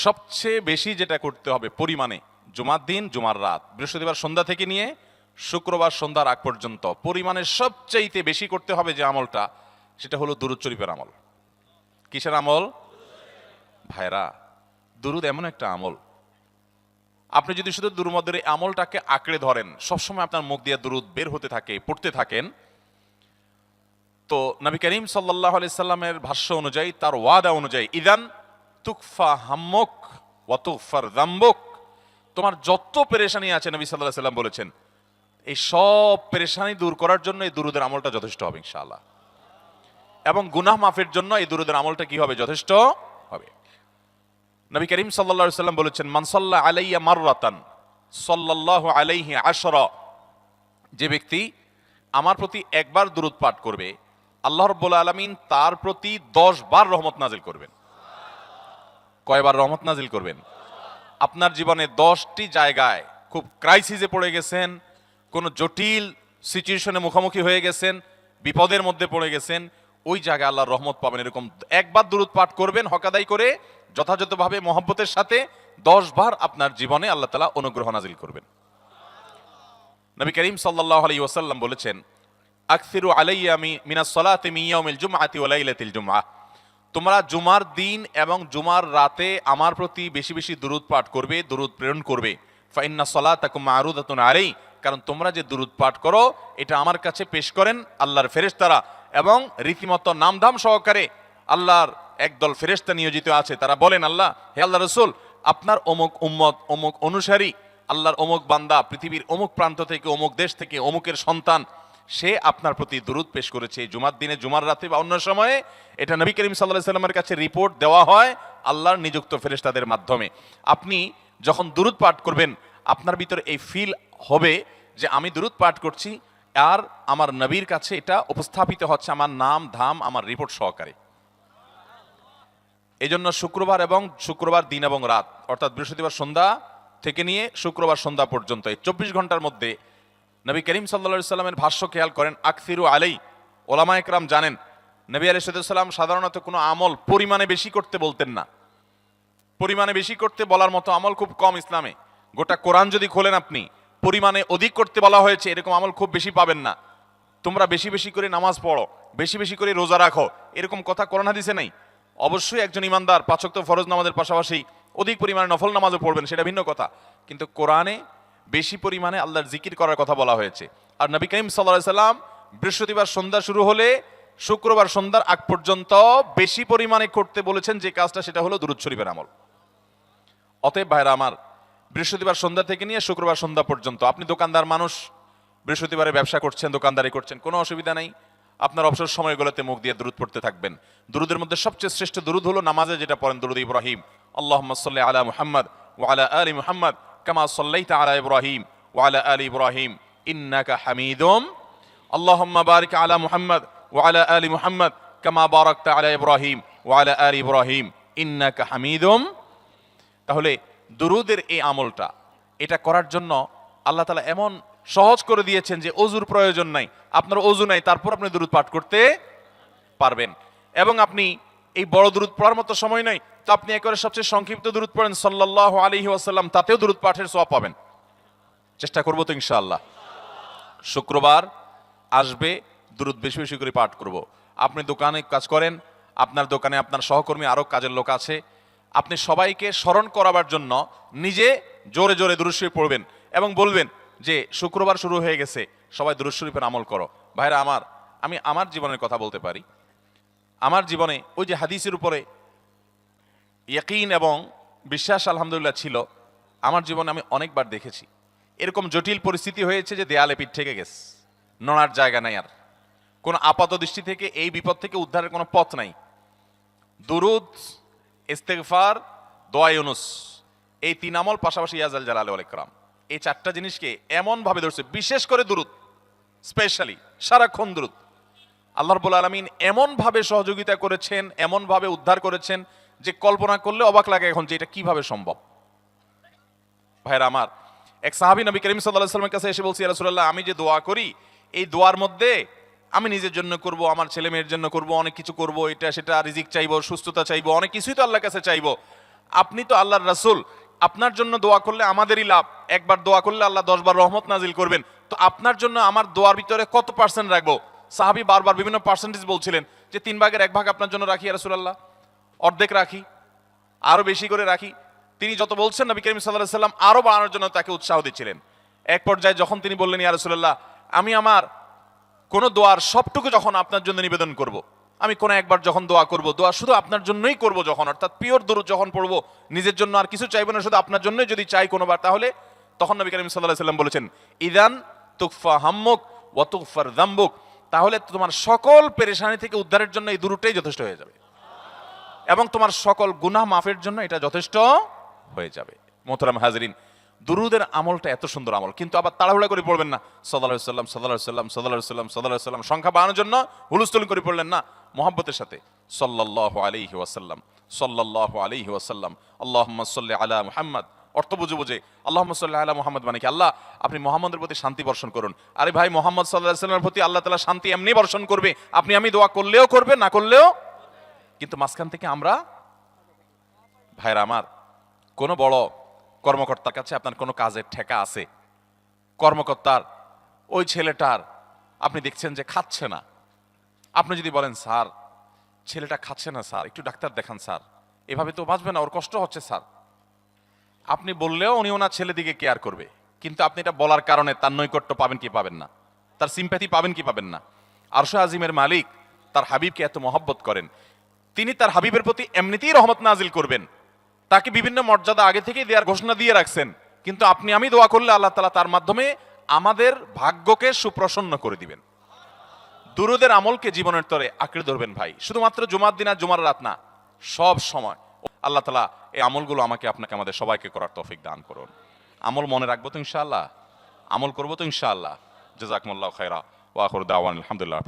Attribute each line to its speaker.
Speaker 1: সবচেয়ে বেশি যেটা করতে হবে পরিমাণে, জুমার দিন, জুমার রাত, বৃহস্পতিবার সন্ধ্যা থেকে নিয়ে শুক্রবার সন্ধ্যার আগ পর্যন্ত পরিমাণে সবচাইতে বেশি করতে হবে যে আমলটা, সেটা হলো দুরূদ শরীফের আমল। কিসের আমল? ভাইরা, দুরূদ এমন একটা আমল, আপনি যদি শুধু দুরূদের এই আমলটাকে আঁকড়ে ধরেন, সবসময় আপনার মুখ দিয়ে দুরূদ বের হতে থাকে, পড়তে থাকেন, তো নবী করিম সাল্লাল্লাহু আলাইহি সাল্লামের ভাষ্য অনুযায়ী, তার ওয়াদা অনুযায়ী, ইদান তুকফা হাম্মুক ওয়া তুগফার যামবুক, তোমার যত পেরেশানি আছে নবী সাল্লাল্লাহু আলাইহি সাল্লাম বলেছেন, এই সব পেরেশানি দূর করার জন্য এই দুরূদের আমলটা যথেষ্ট হবে ইনশাআল্লাহ। এবং গুনাহ মাফের জন্য এই দুরূদের আমলটা কি হবে? যথেষ্ট হবে। নবী করিম সাল্লাল্লাহু আলাইহি সাল্লাম বলেছেন, মান সাল্লা আলাইয়া মাররাতান সাল্লাল্লাহু আলাইহি আশরা, যে ব্যক্তি আমার প্রতি একবার দুরূদ পাঠ করবে, আল্লাহ রাব্বুল আলামিন তার প্রতি 10 বার রহমত নাজিল করবেন। কয়বার রহমত নাজিল করবেন? আপনার জীবনে 10টি জায়গায় খুব ক্রাইসিসে পড়ে গেছেন, কোনো জটিল সিচুয়েশনে মুখোমুখি হয়ে গেছেন, বিপদের মধ্যে পড়ে গেছেন, ওই জায়গায় আল্লাহর রহমত পাবেন। এরকম একবার দুরূদ পাঠ করবেন হক আদায় করে, যথাযথভাবে মহব্বতের সাথে, 10 বার আপনার জীবনে আল্লাহ তাআলা অনুগ্রহ নাজিল করবেন। নবী করিম সাল্লাল্লাহু আলাইহি ওয়াসাল্লাম বলেছেন, আকসিরু আলাইয়া মিনাস সালাতি মিন ইয়াউমিল জুমআতি ওয়া লাইলাতিল জুমআহ, তোমরা জুমার দিন এবং জুমার রাতে আমার প্রতি বেশি বেশি দুরূদ পাঠ করবে, দুরূদ প্রেরণ করবে। ফা ইন্না সালাতাকুম মা'রুদাতুন আলাই, কারণ তোমরা যে দুরূদ পাঠ করো এটা আমার কাছে পেশ করেন আল্লাহর ফেরেশতারা, এবং রীতিমতো নামধাম সহকারে আল্লাহর একদল ফেরেশতা নিয়োজিত আছে। তারা বলেন, আল্লাহ, হে আল্লাহ রাসূল, আপনার অমুক উম্মত, অমুক অনুসারী, আল্লাহর অমুক বান্দা পৃথিবীর অমুক প্রান্ত থেকে, অমুক দেশ থেকে, অমুকের সন্তান, সে আপনার প্রতি দুরূদ পেশ করেছে জুমার দিনে, জুমার রাতে বা অন্য সময়ে। এটা নবী করিম সাল্লাল্লাহু আলাইহি সাল্লামের কাছে রিপোর্ট দেওয়া হয় আল্লাহর নিযুক্ত ফেরেশতাদের মাধ্যমে। আপনি যখন দুরূদ পাঠ করবেন, আপনার ভিতরে এই ফিল হবে যে আমি দুরূদ পাঠ করছি, আর আমার নবীর কাছে এটা উপস্থাপিত হচ্ছে আমার নাম ধাম, আমার রিপোর্ট সহকারে। এই জন্য শুক্রবার দিন এবং রাত, অর্থাৎ বৃহস্পতিবার সন্ধ্যা থেকে নিয়ে শুক্রবার সন্ধ্যা পর্যন্ত এই 24 ঘন্টার মধ্যে নবী করিম সাল্লাল্লাহু আলাইহি সাল্লামের ভাষ্য খেয়াল করেন, আকসিরু আলাই, ওলামা একরাম জানেন নবী আলাইহিস সালাম সাধারণত কোনো আমল পরিমাণে বেশি করতে বলতেন না। পরিমাণে বেশি করতে বলার মতো আমল খুব কম ইসলামে। গোটা কোরআন যদি খোলেন আপনি, পরিমাণে অধিক করতে বলা হয়েছে এরকম আমল খুব বেশি পাবেন না। তোমরা বেশি বেশি করে নামাজ পড়ো, বেশি বেশি করে রোজা রাখো, এরকম কথা কোরআন হাদিসে নাই। অবশ্যই একজন ইমানদার 5 ওয়াক্ত ফরজ নামাজের পাশাপাশি অধিক পরিমাণে নফল নামাজও পড়বেন, সেটা ভিন্ন কথা, কিন্তু কোরআনে বেশি পরিমাণে আল্লাহর জিকির করার কথা বলা হয়েছে। আর নবী করিম সাল্লাল্লাহু আলাইহি সাল্লাম বৃহস্পতিবার সন্ধ্যা শুরু হলে শুক্রবার সন্ধ্যার আগ পর্যন্ত বেশি পরিমাণে করতে বলেছেন যে কাজটা, সেটা হলো দুরূদ শরীফের আমল। অতএব ভাইরা আমার, বৃহস্পতিবার সন্ধ্যা থেকে নিয়ে শুক্রবার সন্ধ্যা পর্যন্ত, আপনি দোকানদার মানুষ, বৃহস্পতিবারে ব্যবসা করছেন, দোকানদারি করছেন, কোনো অসুবিধা নাই, আপনার অবসর সময়গুলোতে মুখ দিয়ে দুরূদ পড়তে থাকবেন। দুরূদের মধ্যে সবচেয়ে শ্রেষ্ঠ দুরূদ হলো নামাজে যেটা পড়েন, দুরূদ ইব্রাহিম, আল্লাহুম্মা সাল্লি আলা মুহাম্মদ ওয়া আলা আলি মুহাম্মদ কামা সাল্লাইতা আলা ইব্রাহিম ওয়া আলা আলি ইব্রাহিম ইন্নাকা হামিদুম, আল্লাহুম্মা বারিক আলা মুহাম্মদ ওয়া আলা আলি মুহাম্মদ কামা বারাকতা আলা ইব্রাহিম ওয়া আলা আলি ইব্রাহিম ইন্নাকা হামিদুম। তাহলে দুরূদের এই আমলটা, এটা করার জন্য আল্লাহ তাআলা এমন সহজ করে দিয়েছেন যে ওযুর প্রয়োজন নাই। আপনার ওযু নাই, তারপর আপনি দুরূদ পাঠ করতে পারবেন। এবং আপনি এই বড় দুরূদ পড়ার মতো সময় নাই, তো আপনি একেবারে সবচেয়ে সংক্ষিপ্ত দুরূদ পড়েন সাল্লাল্লাহু আলাইহি ওয়াসাল্লাম, তাতেও দুরূদ পাঠের সওয়াব পাবেন। চেষ্টা করব তো ইনশাআল্লাহ। শুক্রবার আসবে, দুরূদ বেশি বেশি করে পাঠ করব। আপনি দোকানে কাজ করেন, আপনার দোকানে আপনার সহকর্মী আরো কাজের লোক আছে, আপনি সবাইকে স্মরণ করাবার জন্য নিজে জোরে জোরে দুরূদ শরীফ পড়বেন এবং বলবেন যে শুক্রবার শুরু হয়ে গেছে, সবাই দুরূদ শরীফের আমল করো। ভাইরা আমার, আমি আমার জীবনের কথা বলতে পারি। আমার জীবনে ওই যে হাদিসের উপরে ইয়াকিন এবং বিশ্বাস আলহামদুলিল্লাহ ছিল, আমার জীবনে আমি অনেকবার দেখেছি এরকম জটিল পরিস্থিতি হয়েছে যে দেয়ালে পিঠ থেকে গেছে, নড়ার জায়গা নাই, আর কোন আপাত দৃষ্টি থেকে এই বিপদ থেকে উদ্ধারের কোনো পথ নাই। দুরূদ, ইস্তেগফার, দোয়া ইউনুস, এই 3 আমল, পাশাপাশি ইয়াজাল জালাল ওয়াল ইকরাম, এই 4টা জিনিসকে এমন ভাবে ধরছে, বিশেষ করে দুরূদ, স্পেশালি সারাক্ষণ দুরূদ। আল্লাহ রাব্বুল আলামিন এমন ভাবে সহযোগিতা করেছেন, এমন ভাবে উদ্ধার করেছেন যে কল্পনা করলে অবাক লাগে এখন যে এটা কিভাবে সম্ভব। ভাইরা আমার, এক সাহাবী নবী করিম সাল্লাল্লাহু আলাইহি ওয়াসাল্লামের কাছে এসে বলছে, ইয়া রাসূলুল্লাহ, আমি যে দোয়া করি, এই দোয়ার মধ্যে আমি নিজের জন্য করব, আমার ছেলে মেয়ের জন্য করব, অনেক কিছু করব, এটা সেটা, রিজিক চাইবো, সুস্থতা চাইবো, অনেক কিছুই তো আল্লাহর কাছে চাইবো। আপনি তো আল্লাহর রাসূল, আপনার জন্য দোয়া করলে আমাদেরই লাভ, একবার দোয়া করলে আল্লাহ 10 বার রহমত নাজিল করবেন, তো আপনার জন্য আমার দোয়ার ভিতরে কত পার্সেন্ট রাখবো? সাহাবী বারবার বিভিন্ন পার্সেন্টেজ বলছিলেন যে 3/1 আপনার জন্য রাখি ইয়া রাসূলুল্লাহ, অর্ধেক রাখি, আরো বেশি করে রাখি। তিনি যত বলছেন নবী করিম সাল্লাল্লাহু আলাইহি সাল্লাম আরো বাড়ানোর জন্য তাকে উৎসাহ দিচ্ছিলেন। এক পর্যায়ে যখন তিনি বললেন ইয়া রাসূলুল্লাহ, আমি আমার কোন দোয়ার সবটুকু যখন আপনার জন্য নিবেদন করব, আমি কোন একবার যখন দোয়া করব, দোয়া শুধু আপনার জন্যই করব যখন, অর্থাৎ পিওর দুরূদ যখন পড়বো, নিজের জন্য আর কিছু চাইবো না, শুধু আপনার জন্যই যদি চাই কোনোবার, তাহলে তখন নবী করিম সাল্লাল্লাহু আলাইহি সাল্লাম বলেছেন, ইদান তুকফা হাম্মুক ওয়া তুগফার যামবুক, তাহলে তোমার সকল পেরেশানি থেকে উদ্ধারের জন্য এই দুরূদটাই যথেষ্ট হয়ে যাবে, এবং তোমার সকল গুনাহ মাফের জন্য এটা যথেষ্ট হয়ে যাবে। মোহতারাম হাজরিন, দুরুদের আমলটা এত সুন্দর আমল, কিন্তু আবার তাড়াহুড়া করে পড়বেন না, সাল্লাল্লাহু আলাইহি সাল্লাম সাল্লাল্লাহু আলাইহি সাল্লাম সাল্লাল্লাহু আলাইহি সাল্লাম সাল্লাল্লাহু আলাইহি সাল্লাম, সংখ্যা বাড়ানোর জন্য হুলস্থুল করে পড়লেন না, মুহাব্বতের সাথে সাল্লাল্লাহু আলাইহি ওয়াসাল্লাম সাল্লাল্লাহু আলাইহি ওয়াসাল্লাম আল্লাহুম্মা সাল্লি আলা মুহাম্মদ, অর্থ বুঝে বুঝে আল্লাহুম্মা সাল্লি আলা মুহাম্মদ মানে কি, আল্লাহ আপনি মুহাম্মদের প্রতি শান্তি বর্ষণ করুন। আরে ভাই, মুহাম্মদ সাল্লাল্লাহু আলাইহি ওয়াসাল্লামের প্রতি আল্লাহ তাআলা শান্তি এমনি বর্ষণ করবে, আপনি আমি দোয়া করলেও করবে, না করলেও। কিন্তু মাঝখান থেকে আমরা, ভাইরা আমার, কোন বড় কর্মকর্তার কাছে আপনার কোনো কাজের ঠেকা আছে, কর্মকর্তার ওই ছেলেটার আপনি দেখছেন যে খাচ্ছে না, আপনি যদি বলেন স্যার ছেলেটা খাচ্ছে না স্যার, একটু ডাক্তার দেখান স্যার, এভাবে তো বাঁচবে না, ওর কষ্ট হচ্ছে স্যার, আপনি বললেও উনি ওনার ছেলে দিকে কেয়ার করবে, কিন্তু আপনি এটা বলার কারণে তার নৈকট্য পাবেন কি পাবেন না, তার সিম্প্যাথি পাবেন কি পাবেন না। আরশে আজিমের মালিক তার হাবিবকে এত মহব্বত করেন, তিনি তার হাবিবের প্রতি এমনিতেই রহমত নাজিল করবেন, তাকে বিভিন্ন মর্যাদা আগে থেকেই দেওয়ার ঘোষণা দিয়ে রাখছেন, কিন্তু আপনি আমি দোয়া করলে আল্লাহ তাআলা তার মাধ্যমে আমাদের ভাগ্যকে সুপ্রসন্ন করে দিবেন। দুরুদের আমলকে জীবনের তরে আঁকড়ে ধরবেন ভাই, শুধুমাত্র জুমার দিন আর জুমার রাত না, সব সময়। আল্লাহ তাআলা এই আমলগুলো আমাকে আপনাকে আমাদের সবাইকে করার তৌফিক দান করুন। আমল মনে রাখবো তো ইনশাআল্লাহ, আমল করবো তো ইনশাআল্লাহ। জাযাকুমুল্লাহু খায়রা ওয়া আখিরু দাওয়ানা আলহামদুলিল্লাহ।